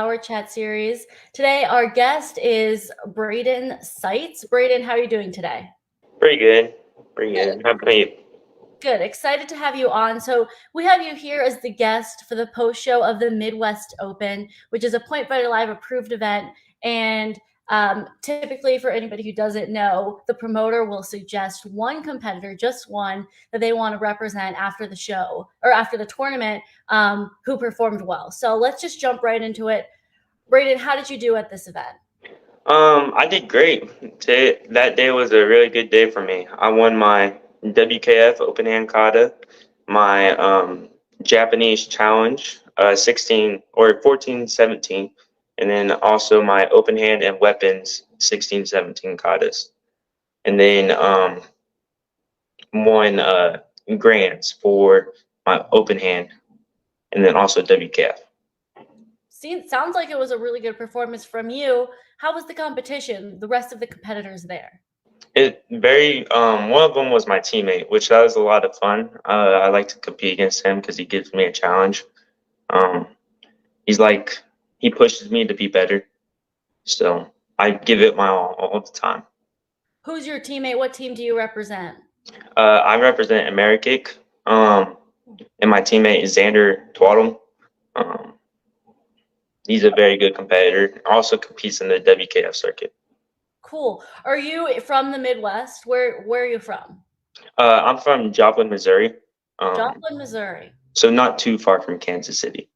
our chat series. Today, our guest is Brayden Seitz. Brayden, how are you doing today? Pretty good. Pretty Good. good. How about you? Good. Excited to have you on. So, we have you here as the guest for the post show of the Midwest Open, which is a Point Fighter Live approved event. And typically, for anybody who doesn't know, the promoter will suggest one competitor, just one, that they want to represent after the show or after the tournament who performed well. So, let's just jump right into it. Brayden, how did you do at this event? I did great. That day was a really good day for me. I won my WKF open hand kata, my Japanese challenge, 16 or 14, 17, and then also my open hand and weapons 16, 17 katas, and then won grants for my open hand, and then also WKF. Sounds like it was a really good performance from you. How was the competition? The rest of the competitors there? One of them was my teammate, which that was a lot of fun. I like to compete against him because he gives me a challenge. Um, he's like he pushes me to be better, so I give it my all the time. Who's your teammate? What team do you represent? I represent Amerikick, and my teammate is Xander Twaddle. Um, he's a very good competitor. Also competes in the WKF circuit. Cool. Are you from the Midwest? Where are you from? I'm from Joplin, Missouri, um, Joplin, Missouri. so not too far from Kansas City.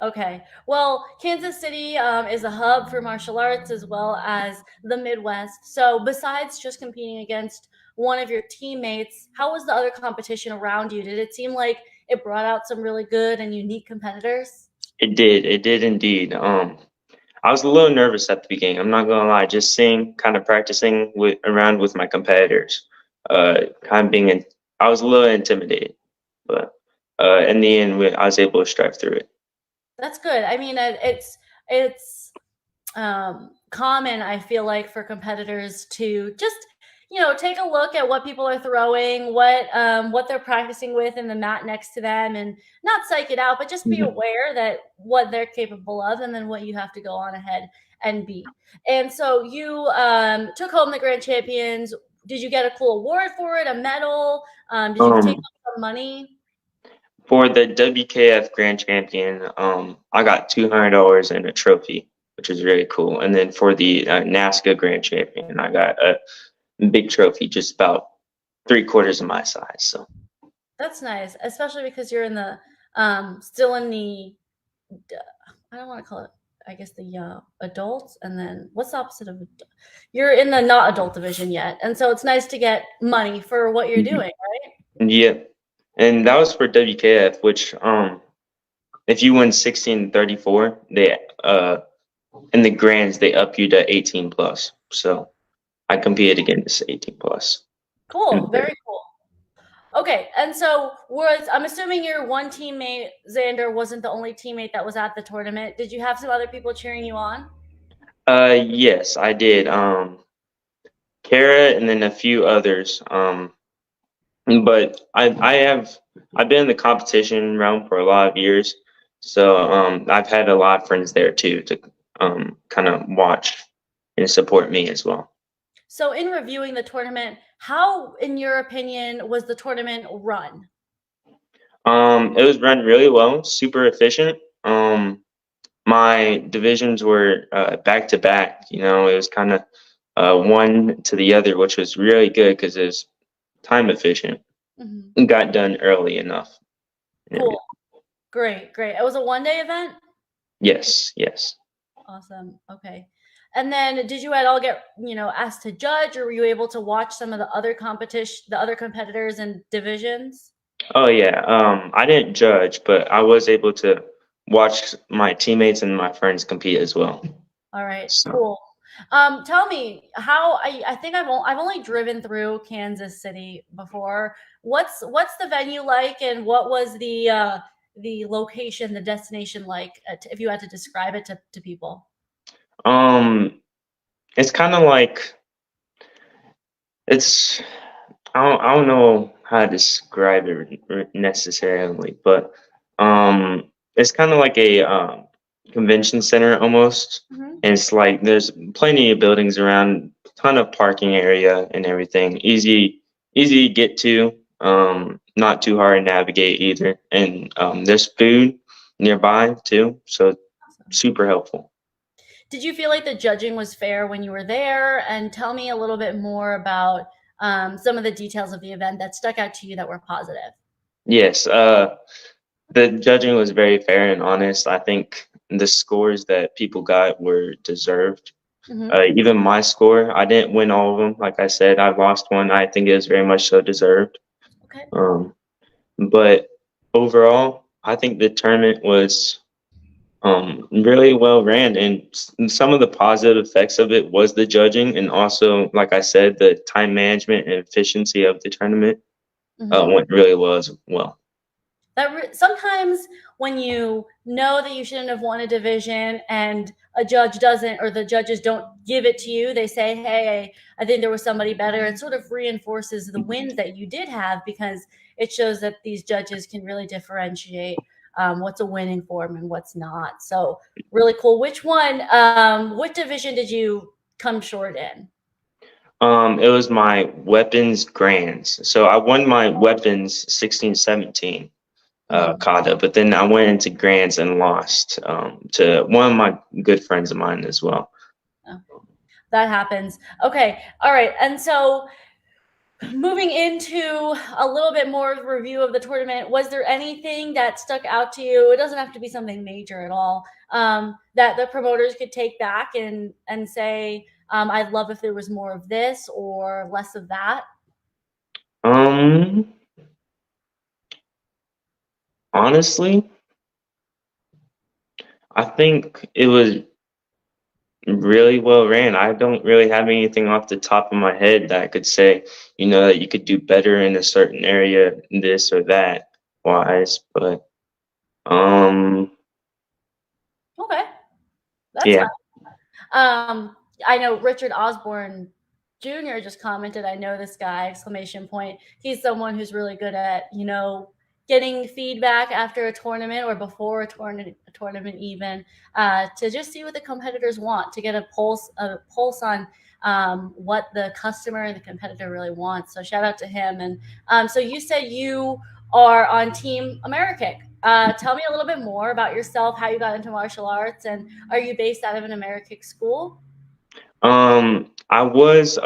Okay. Well, Kansas City is a hub for martial arts as well as the Midwest. So, besides just competing against one of your teammates, how was the other competition around you? Did it seem like it brought out some really good and unique competitors? It did. It did indeed. I was a little nervous at the beginning. I'm not gonna lie. Just seeing, kind of practicing around with my competitors, kind of I was a little intimidated, but in the end, I was able to strive through it. That's good. I mean, it's common. I feel like for competitors to just take a look at what people are throwing, what they're practicing with in the mat next to them, and not psych it out, but just be Mhm. aware that what they're capable of, and then what you have to go on ahead and be. And so you took home the grand champions. Did you get a cool award for it? A medal? Did you take Um, home some money? for the WKF Grand Champion, I got $200 and a trophy, which is really cool. And then for the NASCA Grand Champion, I got a big trophy, just about 3/4 of my size. So. That's nice, especially because you're in the still in the I don't want to call it, I guess, the adults, and then what's the opposite of you're in the not adult division yet, and so it's nice to get money for what you're doing, right? Yeah, and that was for WKF, which if you win 16-34, they in the grands they up you to 18 plus. So I competed against 18 plus. Cool, very cool. Okay, and so I'm assuming your one teammate Xander wasn't the only teammate that was at the tournament. Did you have some other people cheering you on? Yes, I did. Kara and then a few others. But I've been in the competition realm for a lot of years, so I've had a lot of friends there too to kind of watch and support me as well. So, in reviewing the tournament, how, in your opinion, was the tournament run? It was run really well, super efficient. My divisions were back to back. You know, it was kind of one to the other, which was really good because it was time efficient. Mhm. It got done early enough. Cool. Great, great. It was a one-day event? Yes, yes. Awesome. Okay. And then did you at all get, asked to judge, or were you able to watch some of the other competitors and divisions? Oh yeah. I didn't judge, but I was able to watch my teammates and my friends compete as well. All right, So, cool. Tell me how I think I've only driven through Kansas City before. What's the venue like, and what was the location, the destination like, if you had to describe it to people? um, it's kind of like it's I don't know how to describe it necessarily, but it's kind of like a convention center almost, Mhm. and it's like there's plenty of buildings around, ton of parking area and everything. Easy to get to. Not too hard to navigate either, and there's food nearby too, so Awesome. super helpful. Did you feel like the judging was fair when you were there? And tell me a little bit more about some of the details of the event that stuck out to you that were positive. Yes, the judging was very fair and honest. I think the scores that people got were deserved. Hmm. Even my score, I didn't win all of them. Like I said, I lost one. I think it was very much so deserved. Okay. Um, but overall, I think the tournament was really well ran, and some of the positive effects of it was the judging, and also, like I said, the time management and efficiency of the tournament Hmm. went really well as well. Sometimes when you know that you shouldn't have won a division and a judge doesn't, or the judges don't give it to you, they say, hey, I think there was somebody better. It sort of reinforces the wins that you did have, because it shows that these judges can really differentiate what's a winning form and what's not. So really cool. What division did you come short in? It was my weapons grands. So I won my weapons 16, 17 Mhm. kata, but then I went into grands and lost to one of my good friends of mine as well. Oh, that happens. Okay. All right. And so moving into a little bit more of a review of the tournament, was there anything that stuck out to you? It doesn't have to be something major at all, that the promoters could take back and say, I'd love if there was more of this or less of that. Um, Honestly, I think it was really well ran. I don't really have anything off the top of my head that I could say, that you could do better in a certain area, this or that wise. But um, Okay, that's yeah. fine. Um, I know Richard Osborne Jr. just commented, I know this guy, exclamation point. He's someone who's really good at, getting feedback after a tournament or before a tournament even, to just see what the competitors want, to get a pulse on what the customer and the competitor really wants. So shout out to him. And so you said you are on Team America. Tell me a little bit more about yourself, how you got into martial arts, and are you based out of an American school? I was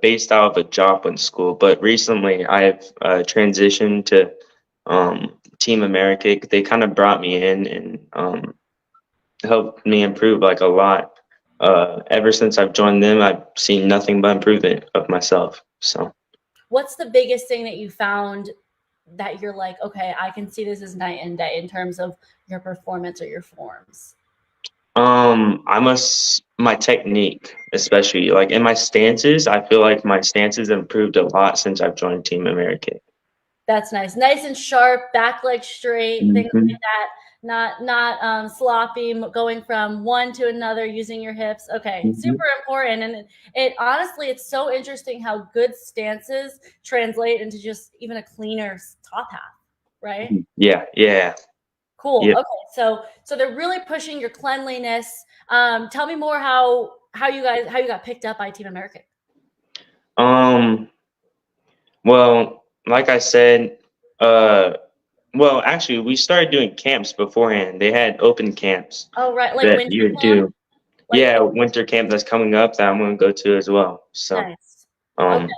based out of a Joplin school, but recently I've transitioned to Team America. They kind of brought me in and helped me improve like a lot. Ever since I've joined them, I've seen nothing but improvement of myself. So, What's the biggest thing that you found that you're like, okay, I can see this as night and day in terms of your performance or your forms? my technique, especially like in my stances, I feel like my stances have improved a lot since I've joined Team America. That's nice. Nice and sharp, back leg straight, things like Hmm. that. Not sloppy, going from one to another using your hips. Okay, Hmm. super important. And it honestly, it's so interesting how good stances translate into just even a cleaner top half, right? Yeah, yeah, Cool. yeah. Okay, so they're really pushing your cleanliness. Tell me more how you got picked up by Team America. Um, well, like I said, uh, well, actually, we started doing camps beforehand. They had open camps Oh, right, like that winter you would camp, do. like Yeah, oh, winter camp that's coming up that I'm gonna go to as well. So, nice. Okay. um,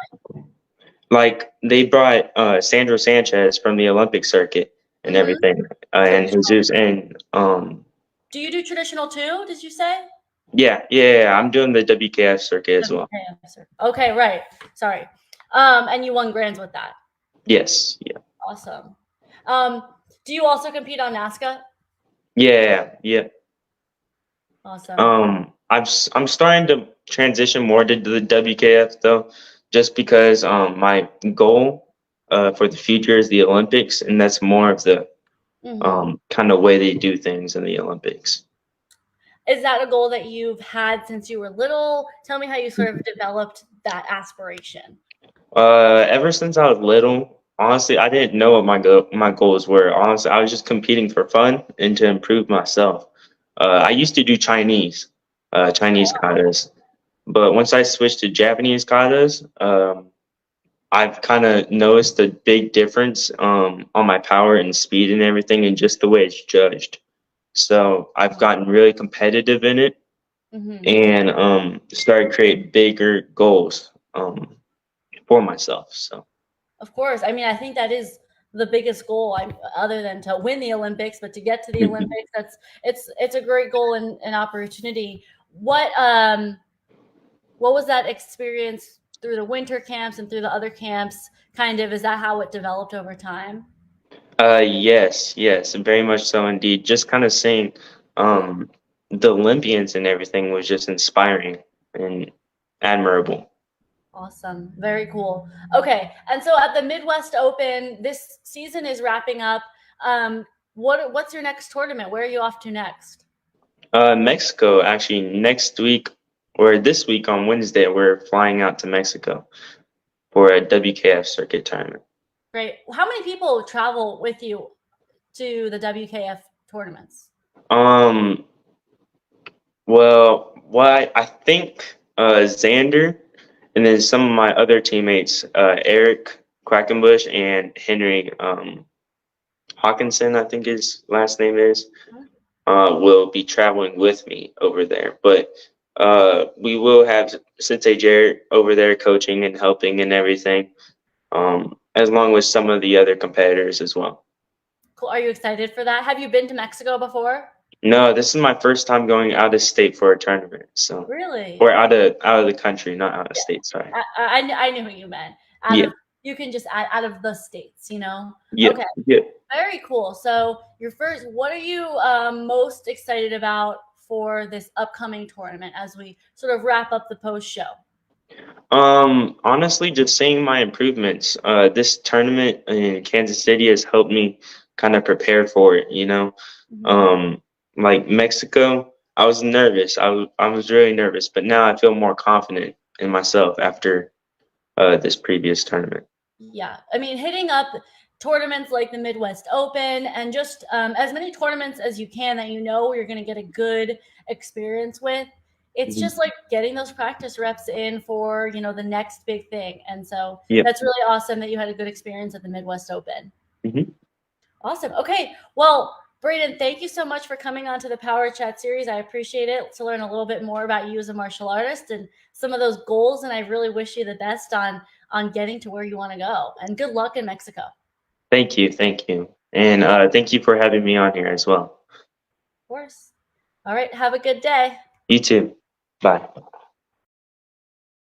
like they brought Sandro Sanchez from the Olympic circuit and Mm-hmm. everything, and Traditional. Jesus and Do you do traditional too? Did you say? yeah, I'm doing the WKF circuit as well. WKF, sir. Okay, right. Sorry. And you won grands with that. Yes, yeah, Awesome. Um, do you also compete on NASCA? yeah. Awesome. I'm starting to transition more to the WKF though, just because my goal for the future is the Olympics, and that's more of the Hmm. kind of way they do things in the Olympics. Is that a goal that you've had since you were little? Tell me how you sort of developed that aspiration. Ever since I was little, honestly, I didn't know what my goals were. Honestly, I was just competing for fun and to improve myself. I used to do Chinese katas, but once I switched to Japanese katas, I've kind of noticed a big difference on my power and speed and everything, and just the way it's judged. So I've gotten really competitive in it, Hmm. and started create bigger goals for myself. So Of course. I mean, I think that is the biggest goal. Other than to win the Olympics, but to get to the mhm. Olympics, it's a great goal and opportunity. What was that experience through the winter camps and through the other camps? Kind of, is that how it developed over time? Yes, very much so indeed. Just kind of seeing um, the Olympians and everything was just inspiring and admirable. Awesome. Very cool. Okay. And so at the Midwest Open, this season is wrapping up. What's your next tournament? Where are you off to next? Mexico, actually, next week or this week on Wednesday, we're flying out to Mexico for a WKF circuit tournament. Great. How many people travel with you to the WKF tournaments? Um, well, what I think Xander and then some of my other teammates, Eric Quackenbush and Henry Hawkinson, I think his last name is, will be traveling with me over there. But we will have Sensei Jared over there coaching and helping and everything, as long with some of the other competitors as well. Cool. Are you excited for that? Have you been to Mexico before? No, this is my first time going out of state for a tournament. So, or Really? out of the country, not out of Yeah. state. Sorry. I knew what you meant. Out Yeah, of You can just add out of the states, you know? yeah, Okay. yeah. Very cool. So your first, what are you most excited about for this upcoming tournament as we sort of wrap up the post show? Honestly, just seeing my improvements. This tournament in Kansas City has helped me kind of prepare for it, you know. Mhm. Um, like Mexico, I was nervous. I was really nervous, but now I feel more confident in myself after this previous tournament. Yeah, I mean, hitting up tournaments like the Midwest Open and just as many tournaments as you can that you know you're going to get a good experience with. It's Mhm. just like getting those practice reps in for the next big thing, and so Yep. that's really awesome that you had a good experience at the Midwest Open. Hmm. Awesome. Okay, well, Brayden, thank you so much for coming on to the Power Chat series. I appreciate it to learn a little bit more about you as a martial artist and some of those goals. And I really wish you the best on getting to where you want to go. And good luck in Mexico. Of Thank you, and thank you for having me on here as well. course. All right. Have a good day. You too. Bye.